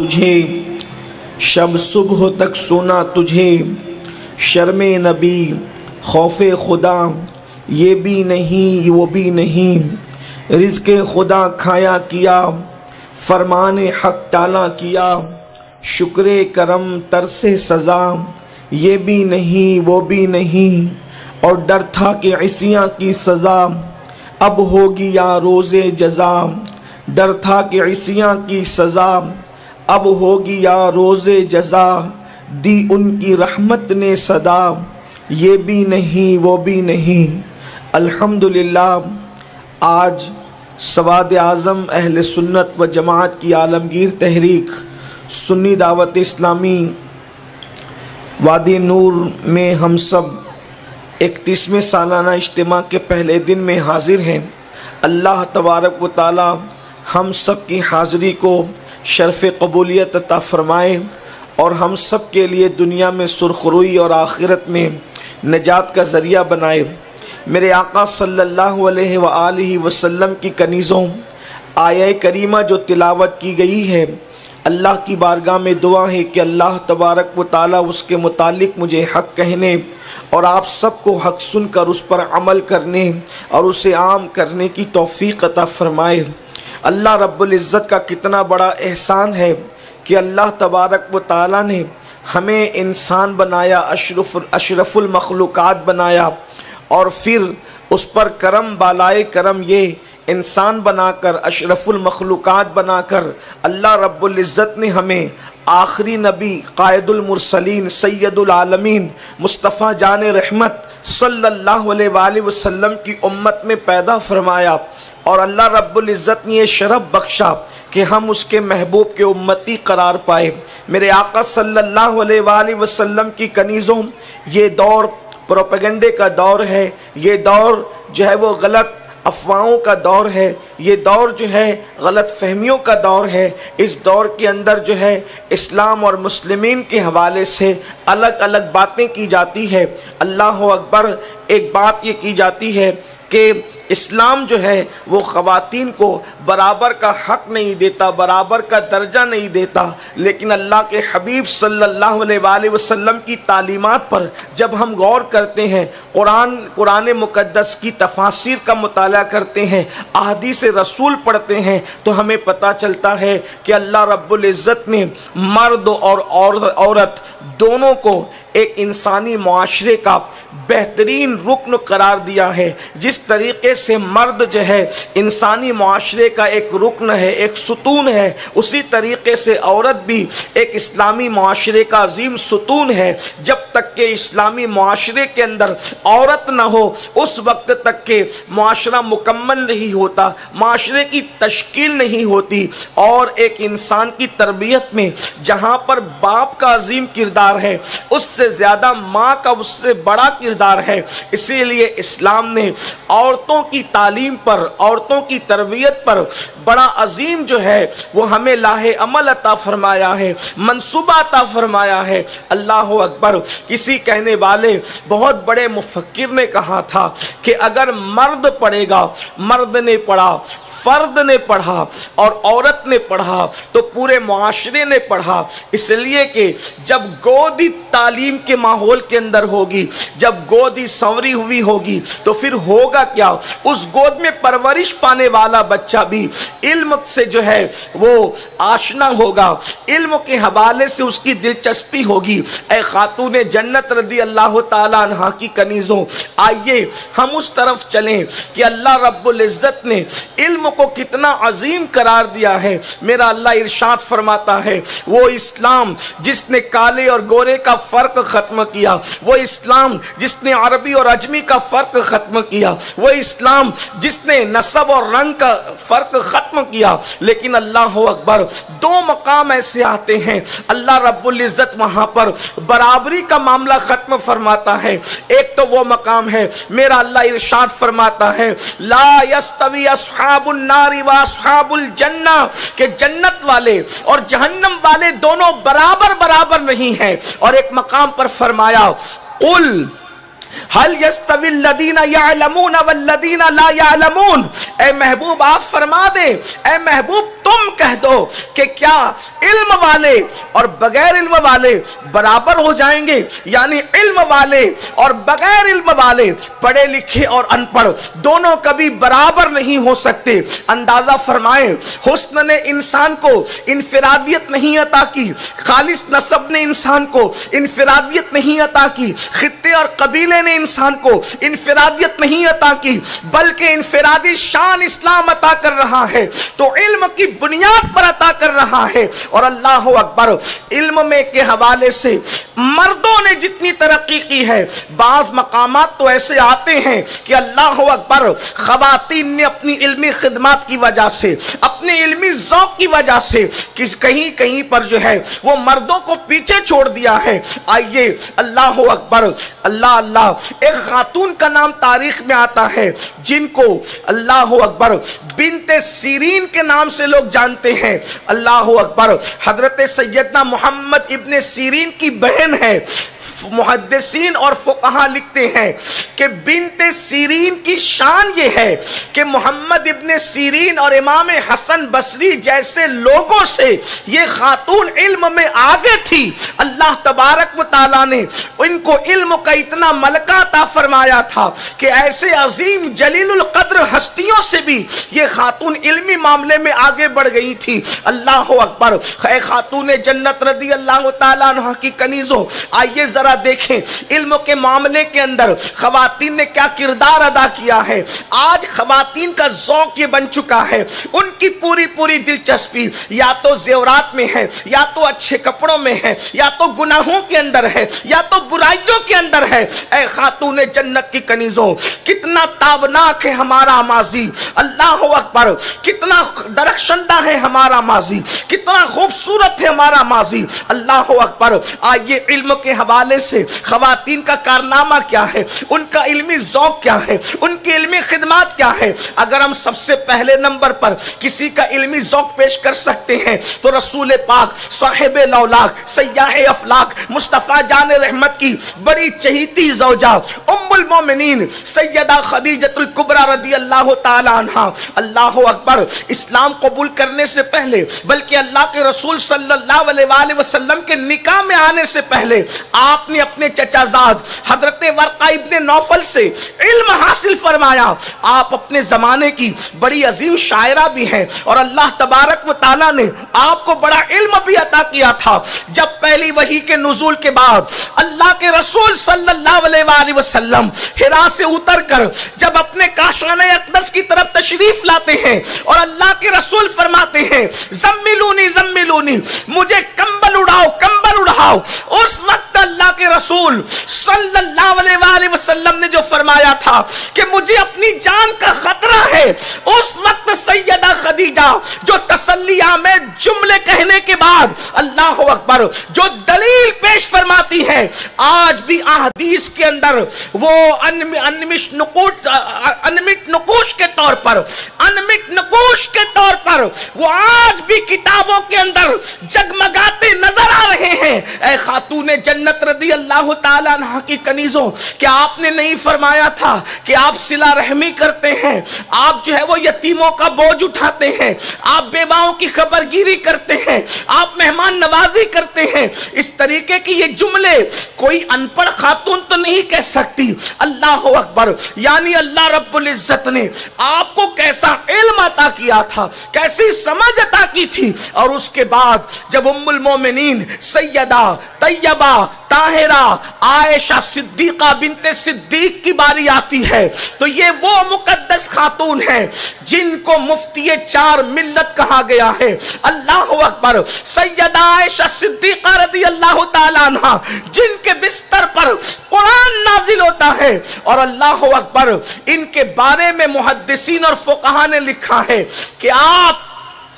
تجھے شب صبح تک سونا تجھے، شرم نبی خوف خدا یہ بھی نہیں وہ بھی نہیں، رزق خدا کھایا کیا فرمان حق ٹالا کیا، شکر کرم ترس سزا یہ بھی نہیں وہ بھی نہیں، اور ڈر تھا کہ عصیاں کی سزا اب ہوگی یا روز جزا، ڈر تھا کہ عصیاں کی سزا اب ہوگی یا روز جزا، دی ان کی رحمت نے صدا یہ بھی نہیں وہ بھی نہیں۔ الحمدللہ آج سواد اعظم اہل سنت و جماعت کی عالمگیر تحریک سنی دعوت اسلامی وادی نور میں ہم سب 31ویں سالانہ اجتماع کے پہلے دن میں حاضر ہیں۔ اللہ تبارک و تعالی ہم سب کی حاضری کو شرف قبولیت عطا فرمائے اور ہم سب کے لیے دنیا میں سرخروئی اور آخرت میں نجات کا ذریعہ بنائے۔ میرے آقا صلی اللہ علیہ وآلہ وسلم کی کنیزوں آیہ کریمہ جو تلاوت کی گئی ہے، اللہ کی بارگاہ میں دعا ہے کہ اللہ تبارک و تعالی اس کے متعلق مجھے حق کہنے اور آپ سب کو حق سن کر اس پر عمل کرنے اور اسے عام کرنے کی توفیق عطا فرمائے۔ اللہ رب العزت کا کتنا بڑا احسان ہے کہ اللہ تبارک و تعالی نے ہمیں انسان بنایا، اشرف المخلوقات بنایا، اور پھر اس پر کرم بالائے کرم یہ انسان بنا کر اشرف المخلوقات بنا کر اللہ رب العزت نے ہمیں آخری نبی قائد المرسلین سید العالمین مصطفیٰ جان رحمت صلی اللہ علیہ وآلہ وسلم کی امت میں پیدا فرمایا، اور اللہ رب العزت نے یہ شرف بخشا کہ ہم اس کے محبوب کے امتی قرار پائے۔ میرے آقا صلی اللہ علیہ وآلہ وسلم کی کنیزوں، یہ دور پروپیگنڈے کا دور ہے، یہ دور جو ہے وہ غلط افواہوں کا دور ہے، یہ دور جو ہے غلط فہمیوں کا دور ہے۔ اس دور کے اندر جو ہے اسلام اور مسلمین کے حوالے سے الگ الگ باتیں کی جاتی ہے۔ اللہ اکبر، ایک بات یہ کی جاتی ہے کہ اسلام جو ہے وہ خواتین کو برابر کا حق نہیں دیتا، برابر کا درجہ نہیں دیتا، لیکن اللہ کے حبیب صلی اللہ علیہ وآلہ وسلم کی تعلیمات پر جب ہم غور کرتے ہیں، قرآن مقدس کی تفاسیر کا مطالعہ کرتے ہیں، احادیث رسول پڑھتے ہیں، تو ہمیں پتہ چلتا ہے کہ اللہ رب العزت نے مرد اور عورت دونوں کو ایک انسانی معاشرے کا بہترین رکن قرار دیا ہے۔ جس طریقے سے مرد جو ہے انسانی معاشرے کا ایک رکن ہے، ایک ستون ہے، اسی طریقے سے عورت بھی ایک اسلامی معاشرے کا عظیم ستون ہے۔ جب تک کہ اسلامی معاشرے کے اندر عورت نہ ہو اس وقت تک کہ معاشرہ مکمل نہیں ہوتا، معاشرے کی تشکیل نہیں ہوتی، اور ایک انسان کی تربیت میں جہاں پر باپ کا عظیم کردار ہے، اس سے زیادہ ماں کا اس سے بڑا کردار ہے۔ اسی لیے اسلام نے عورتوں کی تعلیم پر، عورتوں کی تربیت پر بڑا عظیم جو ہے وہ ہمیں لاہ عمل عطا فرمایا ہے، منصوبہ عطا فرمایا ہے۔ اللہ اکبر، کسی کہنے والے بہت بڑے مفکر نے کہا تھا کہ اگر مرد پڑھے گا، مرد نے پڑھا، فرد نے پڑھا اور عورت نے پڑھا تو پورے معاشرے نے پڑھا، اس لیے کہ جب گودی تعلیم کے ماحول کے اندر ہوگی، جب گودی سنوری ہوئی ہوگی تو پھر ہوگا کیا؟ اس گود میں پرورش پانے والا بچہ بھی علم سے جو ہے وہ آشنا ہوگا، علم کے حوالے سے اس کی دلچسپی ہوگی۔ اے خاتون جنت رضی اللہ تعالیٰ عنہ کی کنیزوں، آئیے ہم اس طرف چلیں کہ اللہ رب العزت نے علم کو کتنا عظیم قرار دیا ہے۔ میرا اللہ ارشاد فرماتا ہے، وہ اسلام جس نے کالے اور گورے کا فرق ختم کیا، وہ اسلام جس نے عربی اور اجمی کا فرق ختم کیا، وہ اسلام جس نے نسب اور رنگ کا فرق ختم کیا، لیکن اللہ اکبر، دو مقام ایسے آتے ہیں اللہ رب العزت وہاں پر برابری کا معاملہ ختم فرماتا ہے۔ ایک تو وہ مقام ہے، میرا اللہ ارشاد فرماتا ہے، لا یستوی اصحاب النار و اصحاب الجنہ، کہ جنت والے اور جہنم والے دونوں برابر نہیں ہیں۔ اور ایک مقام پر فرمایا، قل هل يستوي الذين يعلمون والذين لا يعلمون، اے محبوب آپ فرما دیں، اے محبوب تم کہہ دو کہ کیا علم والے اور بغیر علم والے برابر ہو جائیں گے؟ یعنی علم والے اور بغیر علم والے، پڑھے لکھے اور ان پڑھ دونوں کبھی برابر نہیں ہو سکتے۔ اندازہ فرمائیں، حسن نے انسان کو انفرادیت نہیں عطا کی، خالص نسب نے انسان کو انفرادیت نہیں عطا کی، خطے اور قبیلے نے انسان کو انفرادیت نہیں عطا کی، بلکہ انفرادی شان اسلام عطا کر رہا ہے تو علم کی بنیاد پر عطا کر رہا ہے۔ اور اللہ اکبر، علم میں کے حوالے سے مردوں نے جتنی ترقی کی ہے، بعض مقامات تو ایسے آتے ہیں کہ اللہ اکبر، خواتین نے اپنی علمی خدمات کی وجہ سے، اپنے علمی ذوق کی وجہ سے کہیں کہیں پر جو ہے وہ مردوں کو پیچھے چھوڑ دیا ہے۔ آئیے اللہ اکبر، اللہ اللہ، ایک خاتون کا نام تاریخ میں آتا ہے جن کو اللہ اکبر بنت سیرین کے نام سے لوگ جانتے ہیں۔ اللہ اکبر، حضرت سیدنا محمد ابن سیرین کی بہن ہے۔ محدثین اور فقہا لکھتے ہیں کہ بنت سیرین کی شان یہ ہے کہ محمد ابن سیرین اور امام حسن بصری جیسے لوگوں سے یہ خاتون علم میں آگے تھی۔ اللہ تبارک و تعالیٰ نے ان کو علم کا اتنا ملکہ عطا فرمایا تھا کہ ایسے عظیم جلیل القدر ہستیوں سے بھی یہ خاتون علمی معاملے میں آگے بڑھ گئی تھی۔ اللہ اکبر، اے خاتون جنت رضی اللہ تعالیٰ عنہ کی کنیزوں، آئیے ذرا دیکھیں علم کے معاملے کے اندر خواتین نے کیا کردار ادا کیا ہے۔ آج خواتین کا ذوق یہ بن چکا ہے، ان کی پوری دلچسپی یا تو زیورات میں ہے، یا تو اچھے کپڑوں میں ہے، یا تو گناہوں کے اندر ہے، یا تو برائیوں کے اندر ہے۔ اے خاتون جنت کی کنیزوں، کتنا تابناک ہے ہمارا ماضی، اللہ اکبر، کتنا درخشندہ ہے ہمارا ماضی، کتنا خوبصورت ہے ہمارا ماضی۔ اللہ اکبر، آئیے علم کے حوالے سے خواتین کا کارنامہ کیا ہے، ان کا علمی ذوق کیا ہے، ان کی علمی خدمات کیا ہے۔ اگر ہم سب سے پہلے نمبر پر کسی کا علمی ذوق پیش کر سکتے ہیں تو رسول پاک صاحب لولاک سیاح افلاک مصطفیٰ جان رحمت کی بڑی چہیتی زوجہ ام المومنین سیدہ خدیجۃ الکبریٰ رضی اللہ تعالی عنہ، اللہ اکبر، اسلام قبول کرنے سے پہلے بلکہ اللہ کے رسول صلی اللہ علیہ وآلہ وسلم کے نکاح میں آنے سے پہلے آپ نے اپنے چچا زاد حضرت ورقہ ابن نوفل سے علم حاصل فرمایا۔ آپ اپنے زمانے کی بڑی عظیم شاعرہ بھی ہیں اور اللہ تبارک و تعالیٰ نے آپ کو بڑا علم بھی عطا کیا تھا۔ جب پہلی وحی کے نزول کے بعد اللہ کے رسول صلی اللہ علیہ وآلہ وسلم حرا سے اتر کر جب اپنے کاشانہ اقدس کی طرف تشریف لاتے ہیں اور اللہ کے رسول فرماتے ہیں زملونی زملونی، مجھے کمبل اڑاؤ کمبل اڑاؤ، اس وقت اللہ کے رسول صلی اللہ علیہ وآلہ وسلم نے جو فرمایا تھا کہ مجھے اپنی جان کا خطرہ ہے، اس وقت سیدہ خدیجہ جو تسلی آمیز جملے کہنے کے بعد اللہ اکبر جو دلیل پیش فرماتی ہے، آج بھی احادیث کے اندر وہ انمٹ نقوش کے طور پر وہ آج بھی کتابوں کے اندر جگمگاتے نظر آ رہے ہیں۔ اے خاتون جنت رضی اللہ تعالیٰ عنہ کی کنیزوں، کیا آپ نے نہیں فرمایا تھا کہ آپ صلہ رحمی کرتے ہیں، آپ جو ہے وہ یتیموں کا بوجھ اٹھاتے ہیں، آپ بیواؤں کی خبرگیری کرتے ہیں، آپ مہمان نوازی کرتے ہیں؟ اس طریقے کی یہ جملے کوئی ان پڑھ خاتون تو نہیں کہہ سکتی۔ اللہ اکبر، یعنی اللہ رب العزت نے آپ کو کیسا علم عطا کیا تھا، کیسی سمجھ عطا کی تھی۔ اور اس کے بعد جب ام المومنین سیدہ طیبہ طاہرہ عائشہ صدیقہ بنت صدیق کی باری آتی ہے تو یہ وہ مقدس خاتون ہیں جن کو مفتی چار ملت کہا گیا ہے۔ اللہ اکبر، سیدہ عائشہ صدیقہ رضی اللہ تعالیٰ عنہ جن کے بستر پر قرآن نازل ہوتا ہے، اور اللہ اکبر ان کے بارے میں محدثین اور فقہا نے لکھا ہے کہ آپ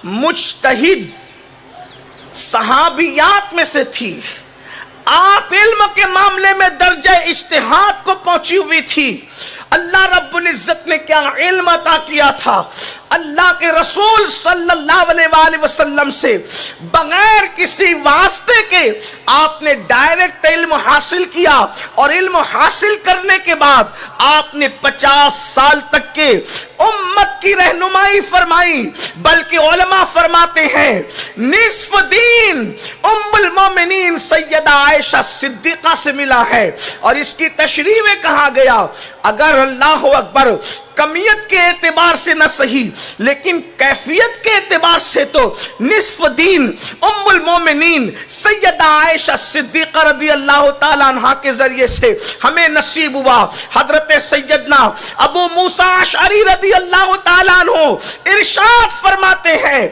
مجتہد صحابیات میں سے تھی، آپ علم کے معاملے میں درجہ اجتہاد کو پہنچی ہوئی تھی۔ اللہ رب العزت نے کیا علم عطا کیا تھا، اللہ کے رسول صلی اللہ علیہ وآلہ وسلم سے بغیر کسی واسطے کے آپ نے ڈائریکٹ علم حاصل کیا، اور علم حاصل کرنے کے بعد آپ نے 50 سال تک کے امت کی رہنمائی فرمائی۔ بلکہ علماء فرماتے ہیں نصف دین ام المومنین سیدہ عائشہ صدیقہ سے ملا ہے، اور اس کی تشریح میں کہا گیا اگر اللہ اکبر کمیت کے اعتبار سے نہ صحیح لیکن کیفیت کے اعتبار سے تو نصف دین ام المومنین سیدہ عائشہ صدیقہ رضی اللہ تعالیٰ عنہ کے ذریعے سے ہمیں نصیب ہوا۔ حضرت سیدنا ابو موسیٰ اشعری رضی اللہ تعالیٰ عنہ ارشاد فرماتے ہیں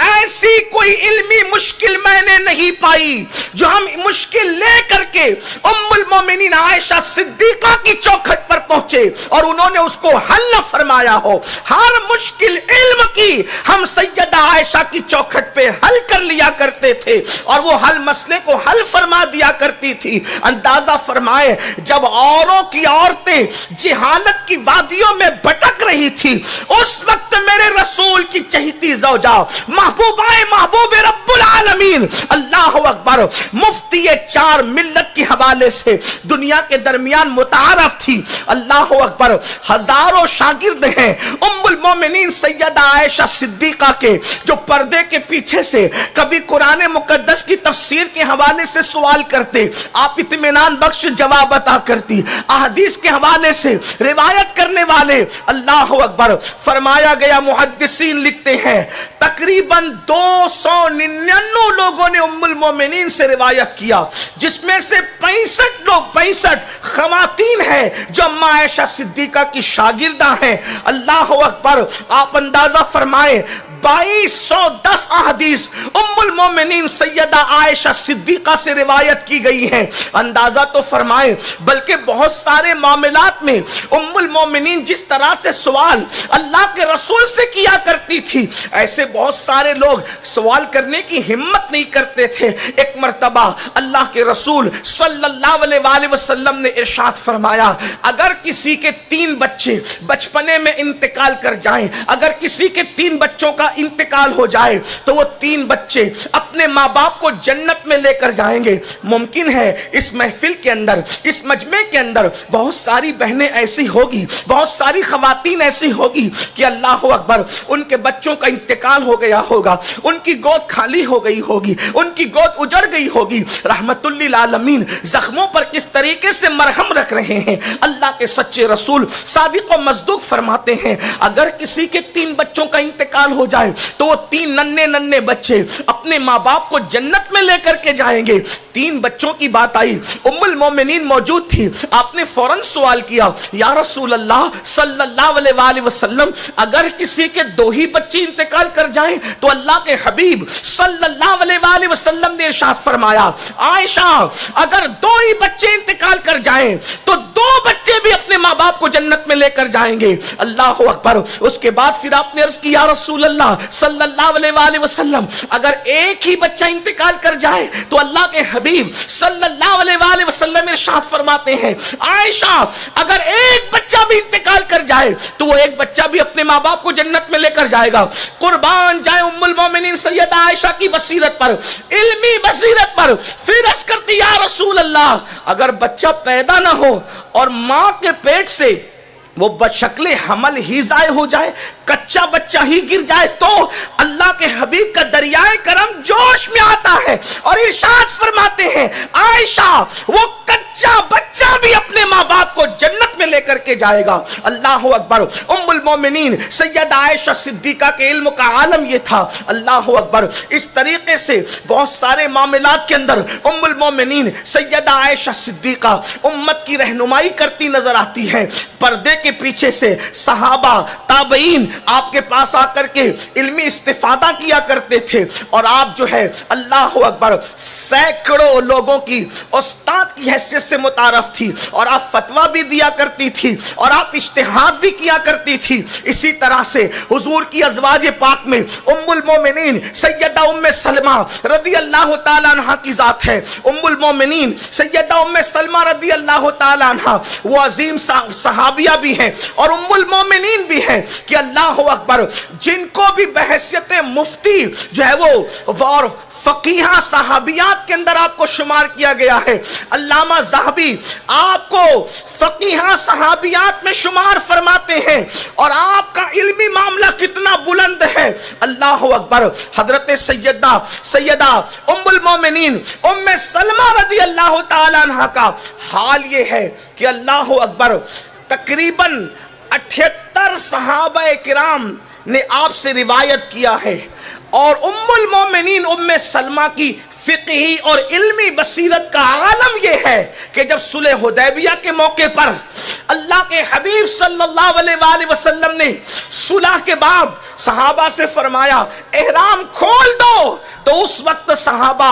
ایسی کوئی علمی مشکل میں نے نہیں پائی جو ہم مشکل لے کر کے ام المومنین عائشہ صدیقہ کی چوکھٹ پر پہنچے اور انہوں نے اس کو حل نہ فرمایا ہو۔ ہر مشکل علم کی ہم سیدہ عائشہ کی چوکھٹ پہ حل کر لیا کرتے تھے اور وہ حل مسئلے کو حل فرما دیا کرتی تھی۔ اندازہ فرمائے جب اوروں کی عورتیں جہالت کی وادیوں میں بھٹک رہی تھی اس وقت میرے رسول کی چہیتی زوجہ محبوبہ محبوب رب العالمین اللہ اکبر مفتی 4 ملت کے حوالے سے دنیا کے درمیان متعارف تھی۔ اللہ اکبر ہزاروں شاگرد ہیں ام المومنین سیدہ عائشہ صدیقہ کے جو پردے کے پیچھے سے کبھی قرآن مقدس کی تفسیر کے حوالے سے سوال کرتے، آپ اطمینان بخش جواب عطا کرتی، احادیث کے حوالے سے روایت کرنے والے۔ اللہ اکبر فرمایا گیا محدثین لکھتے ہیں تقریباً 299 لوگوں نے ام المومنین سے روایت کیا، جس میں سے 65 خواتین ہیں جو اما عائشہ صدیقہ کی شاگردہ ہیں۔ اللہ اکبر آپ اندازہ فرمائیں 2210 احادیث ام المومنین سیدہ عائشہ صدیقہ سے روایت کی گئی ہیں۔ اندازہ تو فرمائیں بلکہ بہت سارے معاملات میں ام المومنین جس طرح سے سوال اللہ کے رسول سے کیا کرتی تھی ایسے بہت سارے لوگ سوال کرنے کی ہمت نہیں کرتے تھے۔ ایک مرتبہ اللہ کے رسول صلی اللہ علیہ وآلہ وسلم نے ارشاد فرمایا اگر کسی کے 3 بچے بچپنے میں انتقال کر جائیں، اگر کسی کے 3 بچوں کا انتقال ہو جائے تو وہ 3 بچے اپنے ماں باپ کو جنت میں لے کر جائیں گے۔ ممکن ہے اس محفل کے اندر اس مجمع کے اندر بہت ساری بہنیں ایسی ہوگی، بہت ساری خواتین ایسی ہوگی کہ اللہ اکبر ان کے بچوں کا انتقال ہو گیا ہوگا، ان کی گود خالی ہو گئی ہوگی، ان کی گود اجڑ گئی ہوگی۔ رحمت للعالمین زخموں پر کس طریقے سے مرہم رکھ رہے ہیں۔ اللہ کے سچے رسول صادق و مصدوق فرماتے ہیں اگر کسی کے 3 بچوں کا انتقال ہو جائے تو وہ 3 ننھے بچے اپنے ماں باپ کو جنت میں لے کر کے جائیں گے۔ 3 بچوں کی بات آئی، ام المومنین موجود تھی، آپ نے فوراً سوال کیا یا رسول اللہ صلی اللہ علیہ وآلہ وسلم اگر کسی کے 2 ہی بچے انتقال کر جائیں تو اللہ کے حبیب صلی اللہ علیہ وآلہ وسلم نے ارشاد فرمایا عائشہ اگر 2 ہی بچے انتقال کر جائیں تو 2 بچے بھی اپنے ماں باپ کو جنت میں لے کر جائیں گے۔ اللہ اکبر۔ اس کے بعد پھر آپ نے عرض کی یا رسول اللہ صلی اللہ علیہ وآلہ وسلم اگر ایک ہی بچہ انتقال کر جائے تو اللہ کے حبیب صلی اللہ علیہ وآلہ وسلم ارشاد فرماتے ہیں عائشہ اگر ایک بچہ بھی انتقال کر جائے تو وہ ایک بچہ بھی اپنے ماں باپ کو جنت میں لے کر جائے گا۔ قربان جائے ام المومنین سیدہ عائشہ کی بصیرت پر، علمی بصیرت پر۔ پھر عرض کرتی یا رسول اللہ اگر بچہ پیدا نہ ہو اور ماں کے پیٹ سے وہ بشکل حمل ہی ضائع ہو جائے، کچا بچہ ہی گر جائے تو اللہ کے حبیب کا دریائے کرم جوش میں آتا ہے اور ارشاد فرماتے ہیں عائشہ وہ کچا بچہ بھی اپنے ماں باپ کو جنت میں لے کر کے جائے گا۔ اللہ اکبر۔ ام المومنین سیدہ عائشہ صدیقہ کے علم کا عالم یہ تھا۔ اللہ اکبر۔ اس طریقے سے بہت سارے معاملات کے اندر ام المومنین سیدہ عائشہ صدیقہ امت کی رہنمائی کرتی نظر آتی ہے۔ پردے کے پیچھے سے صحابہ تابعین آپ کے پاس آ کر کے علمی استفادہ کیا کرتے تھے اور آپ جو ہے اللہ اکبر سینکڑوں لوگوں کی استاد کی حیثیت سے متعارف تھی اور آپ فتویٰ بھی دیا کرتی تھی اور آپ اجتہاد بھی کیا کرتی تھی. اسی طرح سے حضور کی ازواج پاک میں ام المومنین سیدہ ام سلمہ رضی اللہ تعالیٰ عنہ کی ذات ہے. ام المومنین سیدہ ام سلمہ رضی اللہ تعالیٰ عنہ وہ عظیم صحابیہ بھی ہیں اور ام المومنین بھی ہیں کہ اللہ اکبر جن کو بھی بحیثیت مفتی جو ہے وہ اور فقیہ صحابیات کے اندر آپ کو شمار کیا گیا ہے. علامہ ذہبی آپ کو فقیہ صحابیات میں شمار فرماتے ہیں اور آپ کا علمی معاملہ کتنا بلند ہے. اللہ اکبر. حضرت سیدہ ام المومنین ام سلمہ رضی اللہ تعالیٰ عنہ کا حال یہ ہے کہ اللہ اکبر تقریباً 78 صحابہ کرام نے آپ سے روایت کیا ہے اور ام المومنین ام سلمہ کی فقہی اور علمی بصیرت کا عالم یہ ہے کہ جب صلح حدیبیہ کے موقع پر اللہ کے حبیب صلی اللہ علیہ وآلہ وسلم نے صلح کے بعد صحابہ سے فرمایا احرام کھول دو، تو اس وقت صحابہ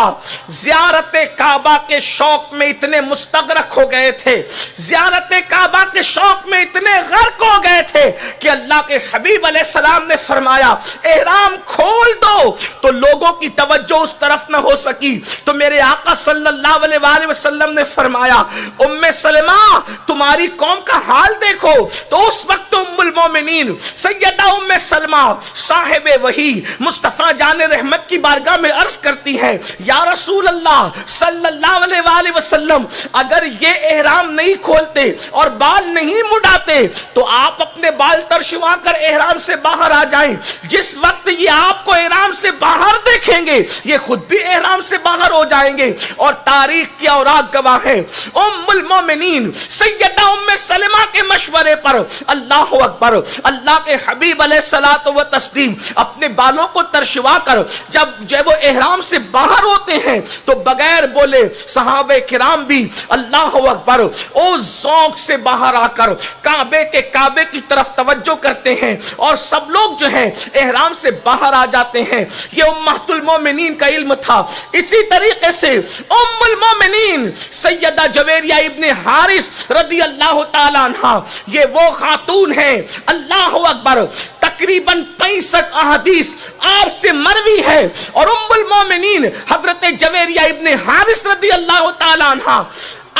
زیارت کعبہ کے شوق میں اتنے مستغرق ہو گئے تھے، زیارت کعبہ کے شوق میں اتنے غرق ہو گئے تھے کہ اللہ کے حبیب علیہ السلام نے فرمایا احرام کھول دو، تو لوگوں کی توجہ اس طرف نہ ہو سکی. تو میرے آقا صلی اللہ علیہ وآلہ وسلم نے فرمایا ام سلمہ تمہاری قوم کا حال دیکھو. تو اس وقت ام المومنین سیدہ ام سلمہ صاحب وحی مصطفیٰ جان رحمت کی بارگاہ میں عرض کرتی ہیں یا رسول اللہ صلی اللہ علیہ وآلہ وسلم اگر یہ احرام نہیں کھولتے اور بال نہیں مڈاتے تو آپ اپنے بال ترشوا کر احرام سے باہر آ جائیں. جس وقت یہ آپ کو احرام سے باہر دیکھیں گے یہ خود بھی احرام سے باہر ہو جائیں گے. اور تاریخ کی اوراق گواہ ہے ام المومنین سیدہ ام سلمہ کے مشورے پر اللہ اکبر اللہ کے حبیب علیہ الصلوۃ والتسلیم اپنے بالوں کو ترشوا کر جب وہ احرام سے باہر ہوتے ہیں تو بغیر بولے صحابہ کرام بھی اللہ اکبر او ذوق سے باہر آ کر کعبے کی طرف توجہ کرتے ہیں اور سب لوگ جو ہیں احرام سے باہر آ جاتے ہیں. یہ امہات المومنین کا علم تھا. اسی طریقے سے ام المومنین سیدہ جویریہ ابن حارث رضی اللہ تعالیٰ عنہ یہ وہ خاتون ہیں اللہ اکبر تقریباً 65 احادیث آپ سے مروی ہے اور ام المومنین حضرت جویریہ ابن حارث رضی اللہ تعالیٰ عنہ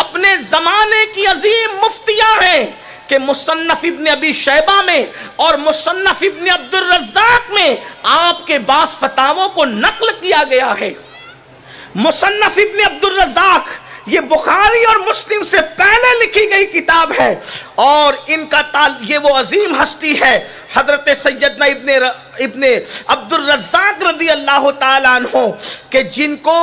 اپنے زمانے کی عظیم مفتیاں ہیں کہ مصنف ابن ابی شیبہ میں اور مصنف ابن عبد الرزاق میں آپ کے بعض فتاووں کو نقل کیا گیا ہے. مصنف ابن عبد الرزاق یہ بخاری اور مسلم سے پہلے لکھی گئی کتاب ہے اور ان کا یہ وہ عظیم ہستی ہے حضرت سیدنا ابن عبد الرزاق رضی اللہ تعالیٰ عنہ کہ جن کو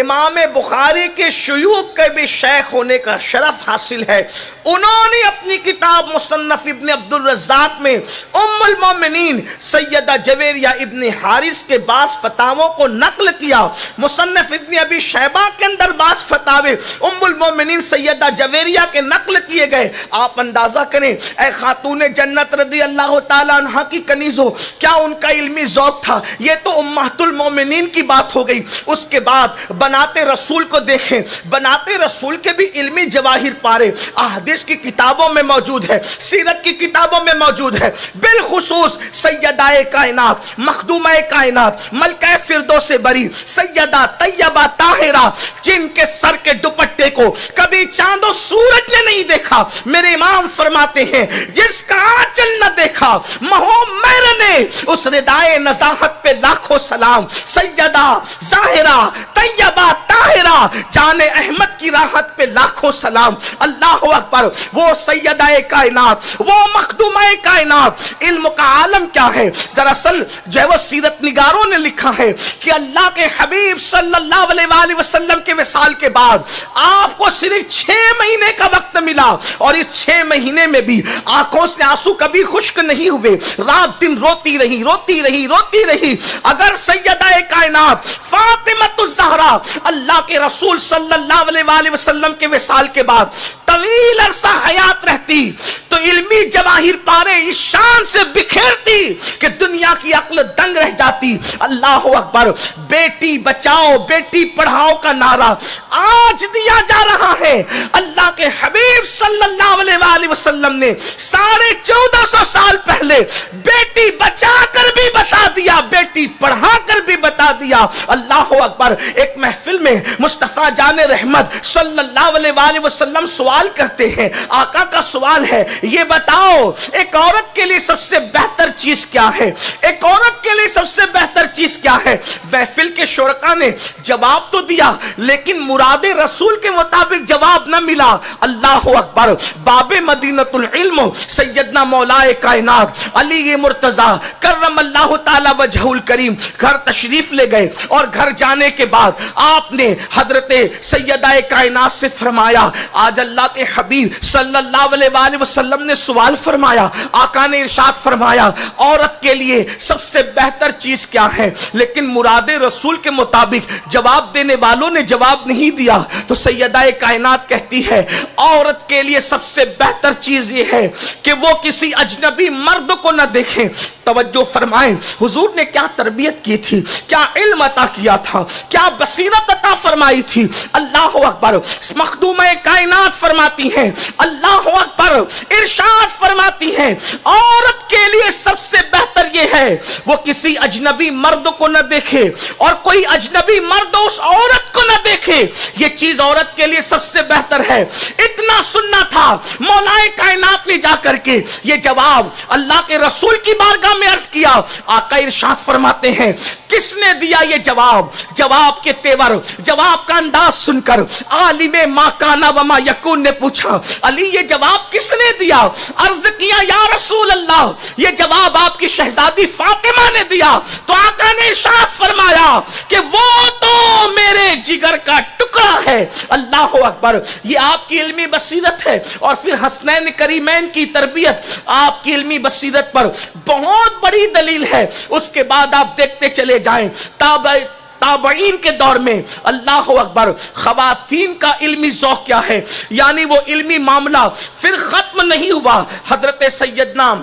امام بخاری کے شیوخ کے بھی شیخ ہونے کا شرف حاصل ہے. انہوں نے اپنی کتاب مصنف ابن عبد الرزاق میں ام المومنین سیدہ جویریہ ابن حارث کے بعض فتاووں کو نقل کیا. مصنف ابن ابی شیبہ کے اندر بعض فتاوے ام المومنین سیدہ جویریہ کے نقل کیے گئے. آپ اندازہ کریں اے خاتون جنت رضی اللہ تعالیٰ عنہ کی کنیزوں کیا ان کا علمی ذوق تھا. یہ تو امہات المومنین کی بات ہو گئی. اس کے بعد بناتے رسول کو دیکھیں. بناتے رسول کے بھی علمی جواہر پارے احادیث کی کتابوں میں موجود ہے، سیرت کی کتابوں میں موجود ہے. بالخصوص سیدہ کائنات مخدومہ کائنات ملکہ فردوس بری سیدہ طیبہ طاہرہ جن کے سر کے دوپٹے کو کبھی چاند و سورج نے نہیں دیکھا. میرے امام فرماتے ہیں جس کا آنچل نہ دیکھا مہو میر نے اس ردائے نزاہت پہ لاکھوں سلام. سیدہ ظاہرہ طیبہ طاہرہ جان احمد کی راحت پہ لاکھوں سلام. اللہ اکبر. وہ سیدہ کائنات وہ مخدومہ کائنات علم کا عالم کیا ہے. دراصل جو ہے وہ سیرت نگاروں نے لکھا ہے کہ اللہ کے حبیب صلی اللہ علیہ وآلہ وسلم کے وصال کے بعد آپ کو صرف 6 مہینے کا وقت ملا اور اس 6 مہینے میں بھی آنکھوں سے آنسو کبھی خشک نہیں ہوئے. رات دن روتی رہی. اگر سیدہ کائنات فاطمہ الزہرا اللہ کے رسول صلی اللہ علیہ وآلہ وسلم کے وصال کے بعد طویل عرصہ حیات رہتی تو علمی جواہر پارے اس شان سے بکھیرتی کہ دنیا کی عقل دنگ رہ جاتی۔ اللہ اکبر۔ بیٹی بچاؤ بیٹی پڑھاؤ کا نعرہ آج دیا جا رہا ہے۔ اللہ کے حبیب صلی اللہ علیہ وآلہ وسلم نے 1450 سال پہلے بیٹی بچا کر بھی بتا دیا، بیٹی پڑھا کر بھی بتا دیا۔ اللہ اکبر۔ ایک محفل میں مصطفیٰ جان رحمت صلی اللہ علیہ وآلہ وسلم سوال کرتے ہیں، آقا کا سوال ہے، یہ بتاؤ ایک عورت کے لیے سب سے بہتر چیز کیا ہے؟ ایک عورت کے لیے سب سے بہتر چیز کیا ہے؟ محفل کے شرکا نے جواب تو دیا لیکن مراد رسول کے مطابق جواب نہ ملا۔ اللہ اکبر۔ باب مدینۃ العلم سیدنا مولا کائنات علی مرتضی کرم اللہ تعالی وجہہ الکریم گھر تشریف لے گئے، اور گھر جانے کے بعد آپ نے حضرت سیدہ کائنات سے فرمایا، آج اللہ کے حبیب صلی اللہ علیہ وآلہ وسلم نے سوال فرمایا، آقا نے ارشاد فرمایا عورت کے لیے سب سے بہتر چیز کیا ہے؟ لیکن مراد رسول کے مطابق جواب دینے والوں نے جواب نہیں دیا، تو سیدہ کائنات کہتی ہے عورت کے لیے سب سے بہتر چیز یہ ہے کہ وہ کسی اجنبی مرد کو نہ دیکھیں۔ توجہ فرمائیں، حضور نے کیا تربیت کی تھی، کیا علم عطا کیا تھا، کیا بصیرت عطا فرمائی تھی۔ اللہ اکبر۔ مخدومہ کائنات فرماتی ہیں، اللہ اکبر، ارشاد فرماتی ہیں عورت کے لیے سب سے بہتر یہ ہے وہ کسی اجنبی مرد کو نہ دیکھے اور کوئی اجنبی مرد اس عورت کو نہ دیکھے، یہ چیز عورت کے لیے سب سے بہتر ہے۔ اتنا سننا تھا، مولا کائنات نے جا کر کے یہ جواب اللہ کے رسول کی بارگاہ میں عرض کیا۔ آقا ارشاد فرماتے ہیں کس نے دیا یہ جواب؟ جواب کے تیور، جواب کا انداز سن کر عالم ما کانا وما یکون نے پوچھا علی یہ جواب کس نے دیا؟ عرض کیا یا رسول اللہ یہ جواب آپ کی شہزادی فاطمہ نے دیا۔ تو آقا نے ارشاد فرمایا کہ وہ تو میرے جگر کا ٹکڑا ہے۔ اللہ اکبر۔ یہ آپ کی علمی بصیرت ہے، اور پھر حسنین کریمین کی تربیت آپ کی علمی بصیرت پر بہت بڑی دلیل ہے۔ اس کے بعد آپ دیکھتے چلے جائیں تابعین کے دور میں اللہ اکبر خواتین کا علمی ذوق کیا ہے، یعنی وہ علمی معاملہ پھر ختم نہیں ہوا۔ حضرت سیدنا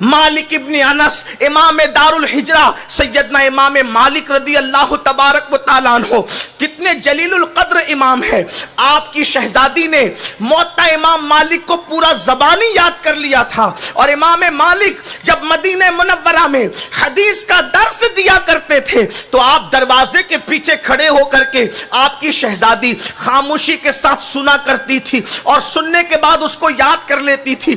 مالک ابن انس امام دار الحجرہ سیدنا امام مالک رضی اللہ تبارک و تعالیٰ عنہ کتنے جلیل القدر امام ہے، آپ کی شہزادی نے موطا امام مالک کو پورا زبانی یاد کر لیا تھا، اور امام مالک جب مدینہ منورہ میں حدیث کا درس دیا کرتے تھے تو آپ دروازے کے پیچھے کھڑے ہو کر کے آپ کی شہزادی خاموشی کے ساتھ سنا کرتی تھی، اور سننے کے بعد اس کو یاد کر لیتی تھی۔